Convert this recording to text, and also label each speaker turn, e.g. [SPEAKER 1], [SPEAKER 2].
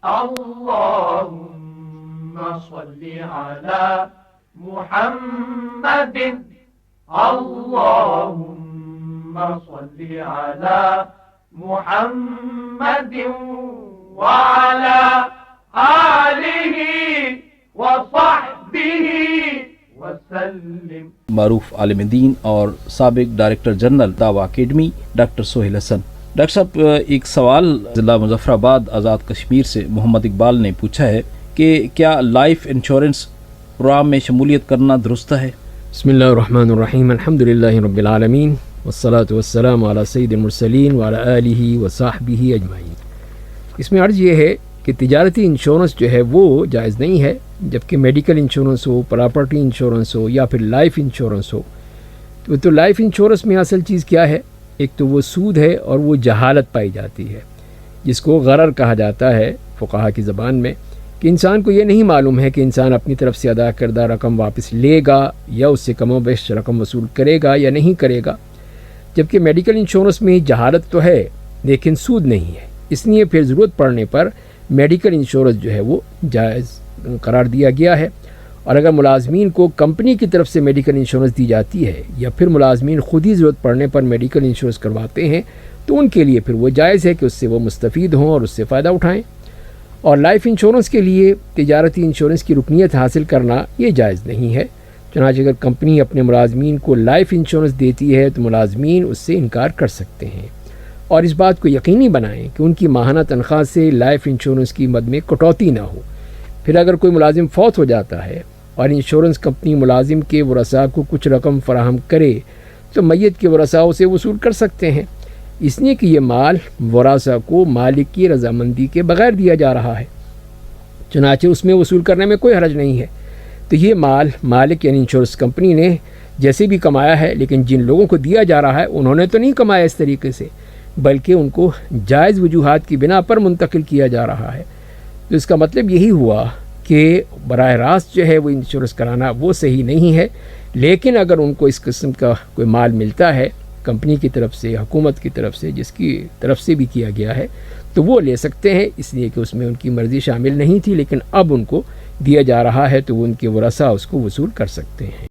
[SPEAKER 1] اللهم صل على محمد اللهم صل على محمد وعلى آلہ وصحبہ وسلم۔
[SPEAKER 2] معروف عالم دین اور سابق ڈائریکٹر جنرل دعویٰ اکیڈمی ڈاکٹر سہیل حسن۔ ڈاکٹر صاحب، ایک سوال ضلع مظفر آباد آزاد کشمیر سے محمد اقبال نے پوچھا ہے کہ کیا لائف انشورنس پروگرام میں شمولیت کرنا درست ہے؟
[SPEAKER 3] بسم اللہ الرحمن الرحیم، الحمدللہ رب العالمین والصلاة والسلام علی سید المرسلین وعلی آلہ وصحبہ اجمعین۔ اس میں عرض یہ ہے کہ تجارتی انشورنس جو ہے وہ جائز نہیں ہے، جبکہ میڈیکل انشورنس ہو، پراپرٹی انشورنس ہو یا پھر لائف انشورنس ہو۔ تو لائف انشورنس میں اصل چیز کیا ہے؟ ایک تو وہ سود ہے اور وہ جہالت پائی جاتی ہے، جس کو غرر کہا جاتا ہے فقہا کی زبان میں، کہ انسان کو یہ نہیں معلوم ہے کہ انسان اپنی طرف سے ادا کردہ رقم واپس لے گا یا اس سے کم و بیش رقم وصول کرے گا یا نہیں کرے گا۔ جبکہ میڈیکل انشورنس میں جہالت تو ہے لیکن سود نہیں ہے، اس لیے پھر ضرورت پڑنے پر میڈیکل انشورنس جو ہے وہ جائز قرار دیا گیا ہے۔ اور اگر ملازمین کو کمپنی کی طرف سے میڈیکل انشورنس دی جاتی ہے یا پھر ملازمین خود ہی ضرورت پڑنے پر میڈیکل انشورنس کرواتے ہیں تو ان کے لیے پھر وہ جائز ہے کہ اس سے وہ مستفید ہوں اور اس سے فائدہ اٹھائیں۔ اور لائف انشورنس کے لیے تجارتی انشورنس کی رکنیت حاصل کرنا یہ جائز نہیں ہے، چنانچہ اگر کمپنی اپنے ملازمین کو لائف انشورنس دیتی ہے تو ملازمین اس سے انکار کر سکتے ہیں، اور اس بات کو یقینی بنائیں کہ ان کی ماہانہ تنخواہ سے لائف انشورنس کی مد میں کٹوتی نہ ہو۔ پھر اگر کوئی ملازم فوت ہو جاتا ہے اور انشورنس کمپنی ملازم کے ورثاء کو کچھ رقم فراہم کرے تو میت کے ورثاء اسے وصول کر سکتے ہیں، اس لیے کہ یہ مال ورثاء کو مالک کی رضامندی کے بغیر دیا جا رہا ہے، چنانچہ اس میں وصول کرنے میں کوئی حرج نہیں ہے۔ تو یہ مال مالک یعنی انشورنس کمپنی نے جیسے بھی کمایا ہے، لیکن جن لوگوں کو دیا جا رہا ہے انہوں نے تو نہیں کمایا اس طریقے سے، بلکہ ان کو جائز وجوہات کی بنا پر منتقل کیا جا رہا ہے۔ تو اس کا مطلب یہی ہوا کہ براہ راست جو ہے وہ انشورنس کرانا وہ صحیح نہیں ہے، لیکن اگر ان کو اس قسم کا کوئی مال ملتا ہے کمپنی کی طرف سے، حکومت کی طرف سے، جس کی طرف سے بھی کیا گیا ہے، تو وہ لے سکتے ہیں، اس لیے کہ اس میں ان کی مرضی شامل نہیں تھی، لیکن اب ان کو دیا جا رہا ہے تو وہ ان کے ورثاء اس کو وصول کر سکتے ہیں۔